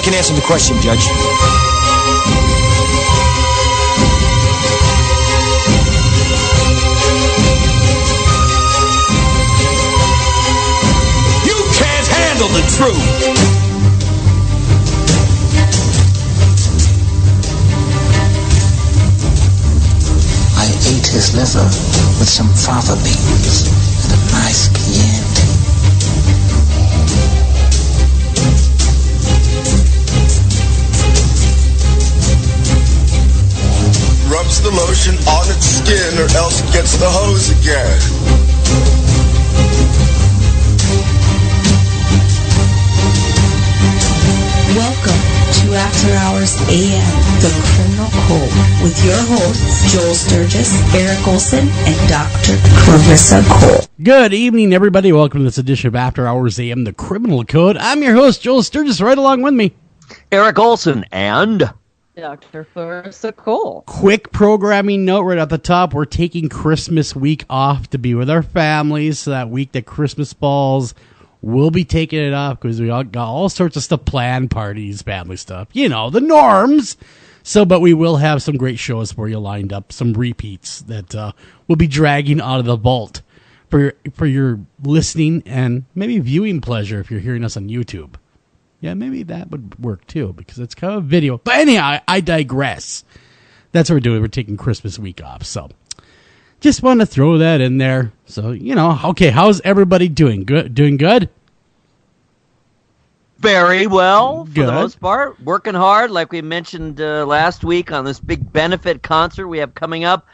can answer the question, Judge. You can't handle the truth. I ate his liver with some fava beans and a nice Chianti. Rubs the lotion on its skin or else it gets the hose again. Welcome to After Hours AM, The Criminal Code, with your hosts, Joel Sturgis, Eric Olson, and Dr. Clarissa Cole. Good evening, everybody. Welcome to this edition of After Hours AM, The Criminal Code. I'm your host, Joel Sturgis, right along with me, Eric Olson and Dr. Clarissa Cole. Quick programming note right at the top. We're taking Christmas week off to be with our families. So that week that Christmas falls, we'll be taking it off because we all got all sorts of stuff planned, parties, family stuff. You know, the norms. So, but we will have some great shows for you lined up, some repeats that we'll be dragging out of the vault for your listening and maybe viewing pleasure if you're hearing us on YouTube. Yeah, maybe that would work too, because it's kind of a video. But anyhow, I digress. That's what we're doing. We're taking Christmas week off. So just want to throw that in there. So, you know, okay, how's everybody doing? Good? Doing good? very well for Good. the most part. Working hard, like we mentioned last week on this big benefit concert we have coming up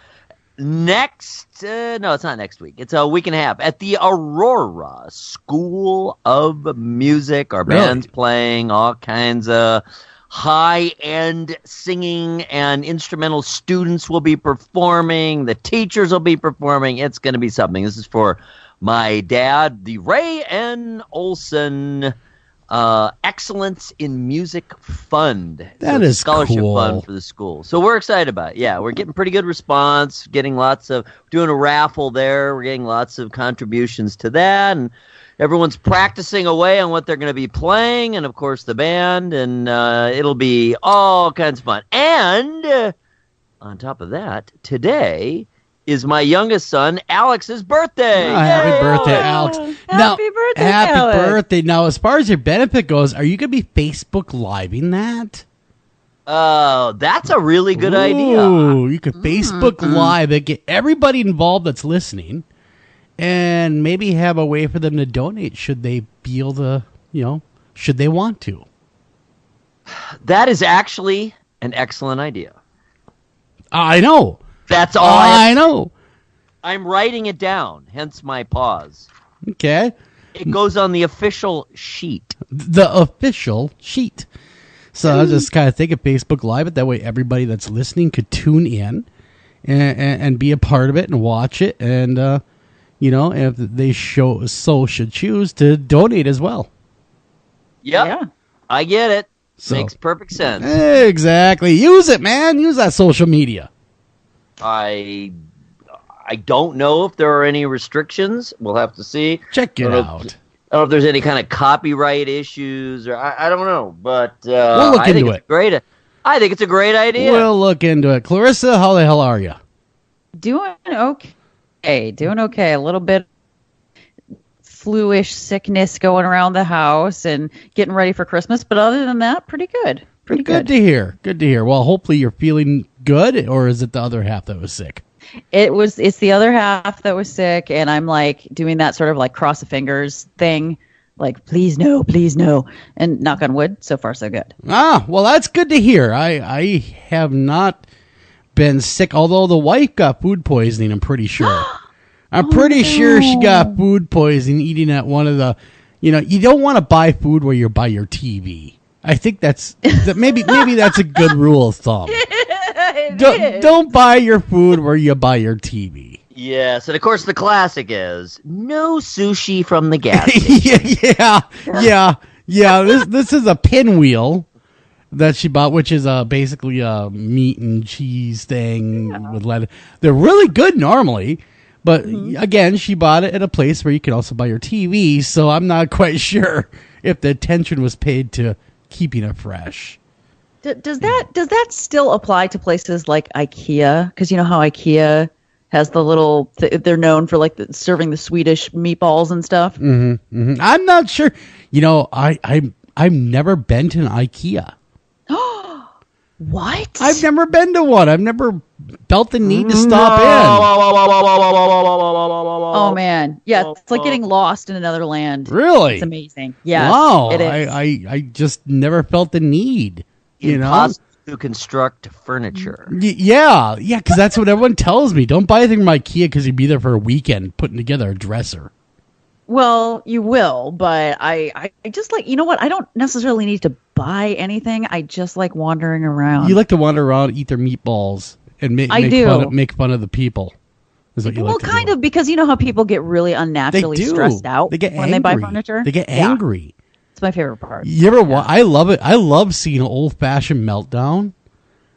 next. No, it's not next week. It's a week and a half at the Aurora School of Music. Our band's playing all kinds of high-end singing, and instrumental students will be performing. The teachers will be performing. It's going to be something. This is for my dad, the Ray N. Olson Excellence in Music Fund. That is is scholarship cool. fund for the school. So we're excited about it. Yeah, we're getting pretty good response, doing a raffle there. We're getting lots of contributions to that, and everyone's practicing away on what they're going to be playing, and of course the band, and it'll be all kinds of fun. And on top of that, today is my youngest son Alex's birthday. Oh, happy birthday, Alex. Happy birthday, Happy Alex. birthday. Now, as far as your benefit goes, are you going to be Facebook Living that? Oh, that's a really good idea. Ooh, you could Facebook Live it, get everybody involved that's listening, and maybe have a way for them to donate should they be able to, should they want to. That is actually an excellent idea. I know. That's all I know. I'm writing it down, hence my pause. Okay. It goes on the official sheet. The official sheet. So I was just kind of thinking Facebook Live it. That way everybody that's listening could tune in and be a part of it and watch it. And, if they should choose to donate as well. Yep. Yeah. I get it. So- Makes perfect sense. Exactly. Use it, man. Use that social media. I don't know if there are any restrictions. We'll have to see. Check it I don't know out. if there's any kind of copyright issues, or I don't know. But We'll look I think into it's great. I think it's a great idea. We'll look into it. Clarissa, how the hell are you? Doing okay. A little bit flu-ish sickness going around the house and getting ready for Christmas. But other than that, pretty good. Pretty Good to hear. Good to hear. Well, hopefully you're feeling good, or is it the other half that was sick? It's the other half that was sick, and I'm like doing that sort of like cross the fingers thing, like please no, and knock on wood. So far, so good. Ah, well, that's good to hear. I have not been sick, although the wife got food poisoning, I'm pretty sure. I'm pretty sure she got food poisoning eating at one of the, you don't want to buy food where you're by your TV. I think maybe that's a good rule of thumb. Don't buy your food where you buy your TV. Yes, and of course the classic is no sushi from the gas station. yeah. This is a pinwheel that she bought, which is basically a meat and cheese thing with lettuce. They're really good normally, but again, she bought it at a place where you can also buy your TV. So I'm not quite sure if the attention was paid to keeping it fresh. Does that still apply to places like IKEA? Because you know how IKEA has the little, they're known for like serving the Swedish meatballs and stuff. Mm-hmm. I'm not sure. You know, I've never been to an IKEA. What? I've never been to one. I've never felt the need to stop in. Oh man, yeah, it's like getting lost in another land. Really? It's amazing. Yeah. Wow. It is. I just never felt the need. You know, Impossible to construct furniture. Yeah, because that's what everyone tells me. Don't buy anything from IKEA because you'd be there for a weekend putting together a dresser. Well, you will, but I just like, you know what? I don't necessarily need to buy anything. I just like wandering around. You like to wander around, eat their meatballs, and make fun of the people. Is what you well, like to kind do. of, because you know how people get really unnaturally stressed out they get when angry. they buy furniture? They get Yeah. angry. It's my favorite part. You ever I love it. I love seeing an old-fashioned meltdown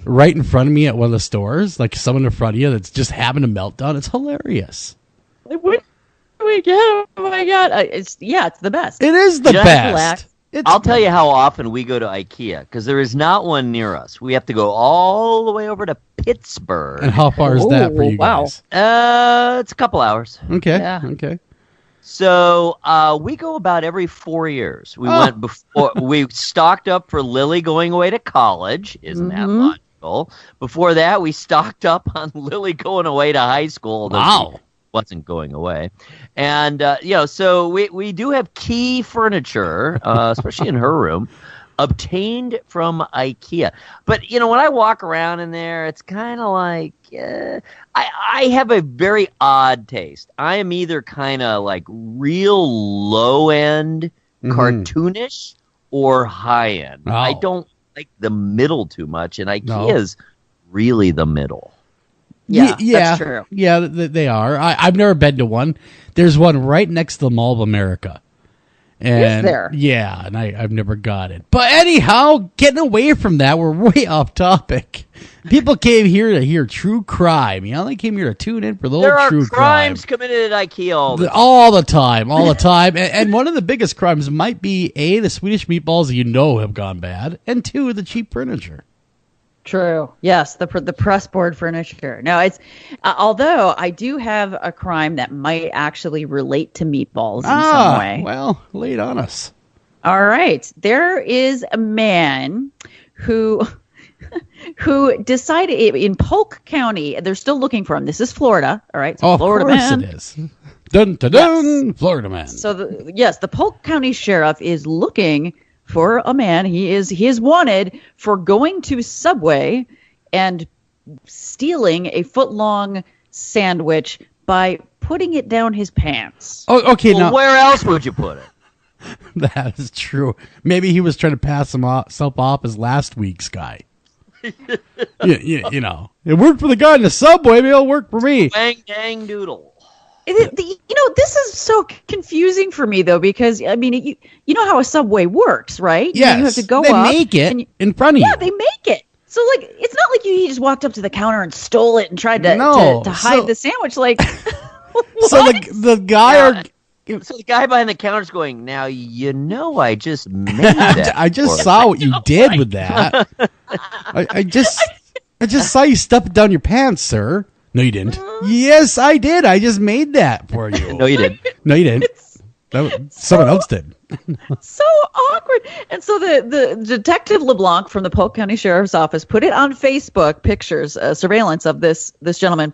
right in front of me at one of the stores. Like someone in front of you that's just having a meltdown. It's hilarious. Like, what do we get? Oh my God. It's the best. It is the best. Relax. I'll tell you how often we go to IKEA, because there is not one near us. We have to go all the way over to Pittsburgh. And how far is that for you guys? It's a couple hours. Okay. Yeah. Okay. So we go about every 4 years. We went before we stocked up for Lily going away to college. Isn't that logical? Before that, we stocked up on Lily going away to high school. Wow. She wasn't going away. And, so we do have key furniture, especially in her room, obtained from IKEA. But, when I walk around in there, it's kind of like, I have a very odd taste. I am either kind of like real low-end, cartoonish, or high-end. Oh. I don't like the middle too much, and IKEA's really the middle. Yeah, that's true. Yeah, they are. I've never been to one. There's one right next to the Mall of America. And, is there? Yeah, and I've never got it. But anyhow, getting away from that, we're way off topic. People came here to hear true crime. They came here to tune in for the There old are true crimes crime. committed at IKEA All the time. And one of the biggest crimes might be, A, the Swedish meatballs have gone bad, and 2, the cheap furniture. True. Yes, the pressboard furniture. No, it's although I do have a crime that might actually relate to meatballs in some way. Well, lay it on us. All right. There is a man who decided in Polk County. They're still looking for him. This is Florida. All right. So Florida of course man. it is. Dun, dun, dun, yes. Florida man. So the Polk County Sheriff is looking for a man. He is wanted for going to Subway and stealing a foot-long sandwich by putting it down his pants. Oh, okay. Well, now where else would you put it? that is true. Maybe he was trying to pass himself off as last week's guy. It worked for the guy in the Subway. Maybe it'll work for me. Bang, dang, doodle. This is so confusing for me though, because I mean, you know how a Subway works, right? Yes, you have to go they up make it and in front of you. Yeah, they make it. So like, it's not like he just walked up to the counter and stole it and tried to hide the sandwich. Like, so the guy So the guy behind the counter is going, now I just made that. I just saw what you did with that. I just saw you stuff it down your pants, sir. No, you didn't. Yes, I did. I just made that for you. No, you didn't. No, you didn't. Someone else did. So awkward. And so the Detective LeBlanc from the Polk County Sheriff's Office put it on Facebook, pictures, surveillance of this gentleman.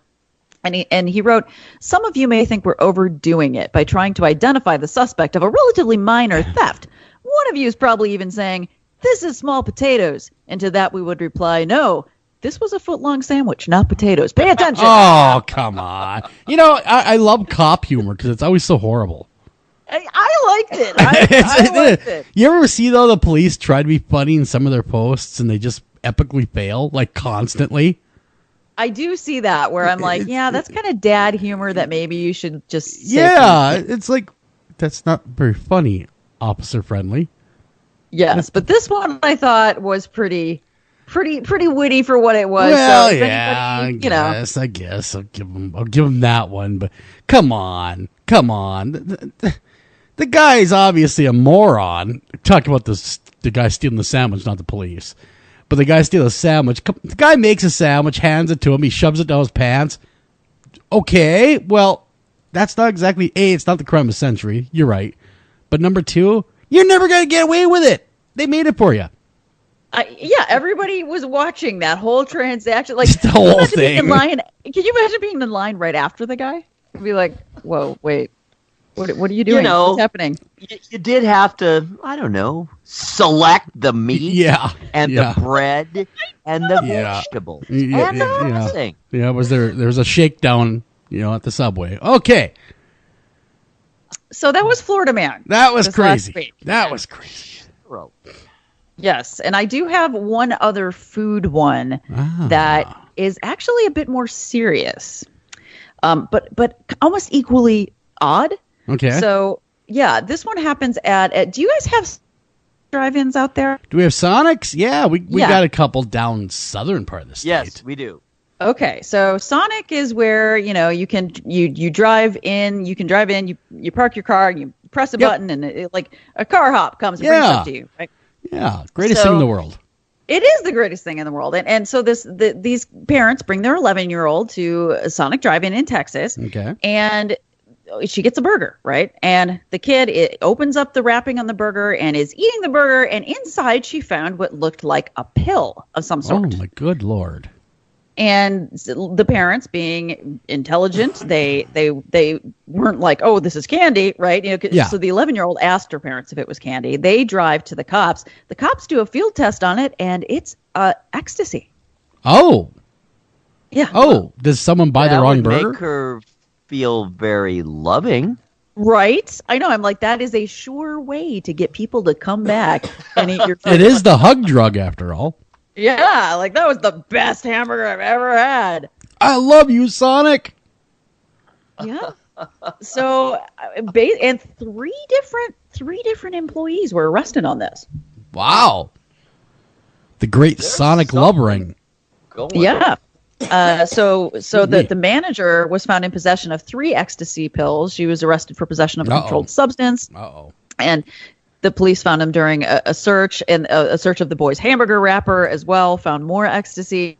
And he wrote, some of you may think we're overdoing it by trying to identify the suspect of a relatively minor theft. One of you is probably even saying, this is small potatoes. And to that we would reply, no, this was a foot-long sandwich, not potatoes. Pay attention. Oh, come on. I love cop humor because it's always so horrible. I liked it. I liked it. You ever see, though, the police try to be funny in some of their posts and they just epically fail, like constantly? I do see that where I'm like, yeah, that's kind of dad humor that maybe you should just say. Yeah, it's like, that's not very funny, officer friendly. Yes, but this one I thought was pretty witty for what it was. Well, so yeah, I guess I'll give him that one. But come on, the The guy's obviously a moron. Talk about the guy stealing the sandwich, not the police. But the guy steals a sandwich. The guy makes a sandwich, hands it to him. He shoves it down his pants. Okay, well, that's not exactly, A, it's not the crime of the century. You're right. But number 2, you're never going to get away with it. They made it for you. Yeah, everybody was watching that whole transaction. Like the whole thing. Can you imagine being in line right after the guy? Be like, whoa, wait, what are you doing? What's happening? You did have to, I don't know, select the meat, and the bread, and the vegetables, and the dressing. Yeah, there was a shakedown, at the Subway. Okay. So that was Florida Man. That was crazy. That was crazy. Yes, and I do have one other food one that is actually a bit more serious, but almost equally odd. Okay. So yeah, this one happens at. Do you guys have drive-ins out there? Do we have Sonics? Yeah, we got a couple down southern part of the state. Yes, we do. Okay, so Sonic is where you can drive in. You can drive in. You park your car. You press a button, and it, like a car hop comes and brings up to you. Right? Yeah, greatest thing in the world. It is the greatest thing in the world, and so these parents bring their 11-year-old to a Sonic Drive-In in Texas. Okay, and she gets a burger, right? And the kid opens up the wrapping on the burger and is eating the burger, and inside she found what looked like a pill of some sort. Oh my good Lord. And the parents, being intelligent, they weren't like, oh, this is candy, right? So the 11-year-old asked her parents if it was candy. They drive to the cops. The cops do a field test on it, and it's ecstasy. Oh. Yeah. Oh, does someone buy the wrong burger? That would make her feel very loving. Right? I know. I'm like, that is a sure way to get people to come back and eat your food. It is the hug drug, after all. Yeah, like that was the best hamburger I've ever had. I love you, Sonic. Yeah. So, and three different employees were arrested on this. Wow. The great Sonic love ring. Yeah. So the manager was found in possession of 3 ecstasy pills. She was arrested for possession of a controlled substance. And the police found him during a search, and a search of the boy's hamburger wrapper as well. Found more ecstasy.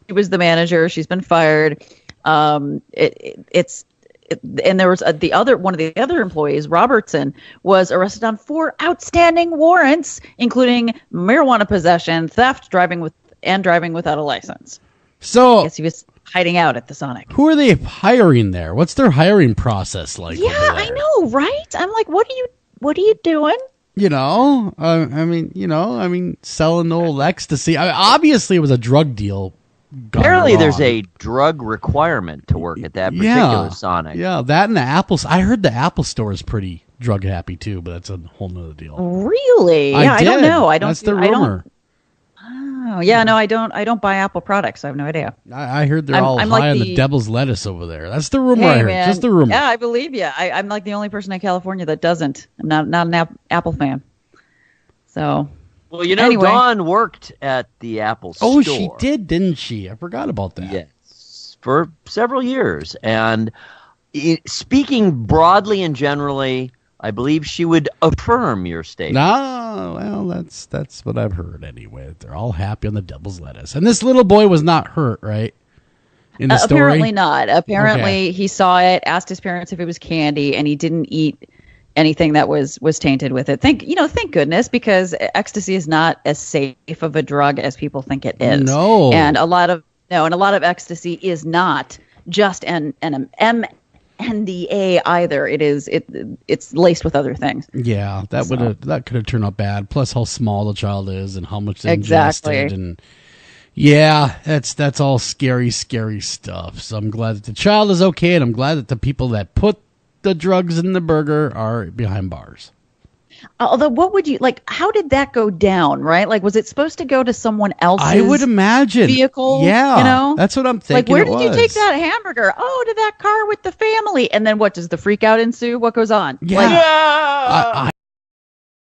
She was the manager. She's been fired. And there was one of the other employees, Robertson, was arrested on 4 outstanding warrants, including marijuana possession, theft, driving without a license. So I guess he was hiding out at the Sonic. Who are they hiring there? What's their hiring process like? Yeah, I know, right? I'm like, what are you doing? Selling old ecstasy. Obviously, it was a drug deal. Apparently, there's a drug requirement to work at that particular Sonic. Yeah, that and the Apple. I heard the Apple Store is pretty drug happy too, but that's a whole nother deal. Really? I don't know. That's the rumor. Oh, yeah, no, I don't buy Apple products. I have no idea. I heard they're all high on the devil's lettuce over there. That's the rumor I heard. Man. Just the rumor. Yeah, I believe you. I'm like the only person in California that doesn't. I'm not an Apple fan. So, well, anyway. Dawn worked at the Apple Store. Oh, she did, didn't she? I forgot about that. Yes, for several years. And speaking broadly and generally, I believe she would affirm your statement. No, well, that's what I've heard anyway. They're all happy on the devil's lettuce. And this little boy was not hurt, right? In the story? Apparently not. Apparently he saw it, asked his parents if it was candy, and he didn't eat anything that was tainted with it. Thank goodness, because ecstasy is not as safe of a drug as people think it is. No. And a lot of ecstasy is not just an NDA either. It's laced with other things. Yeah, that could have turned out bad. Plus how small the child is and how much they exactly ingested, and yeah, that's all scary stuff. So I'm glad that the child is okay, and I'm glad that the people that put the drugs in the burger are behind bars. Although, what would you like? How did that go down? Right? Like, was it supposed to go to someone else's? I would imagine vehicle. Yeah, that's what I'm thinking. Like, where did you take that hamburger? Oh, to that car with the family. And then what? Does the freak out ensue? What goes on? Yeah.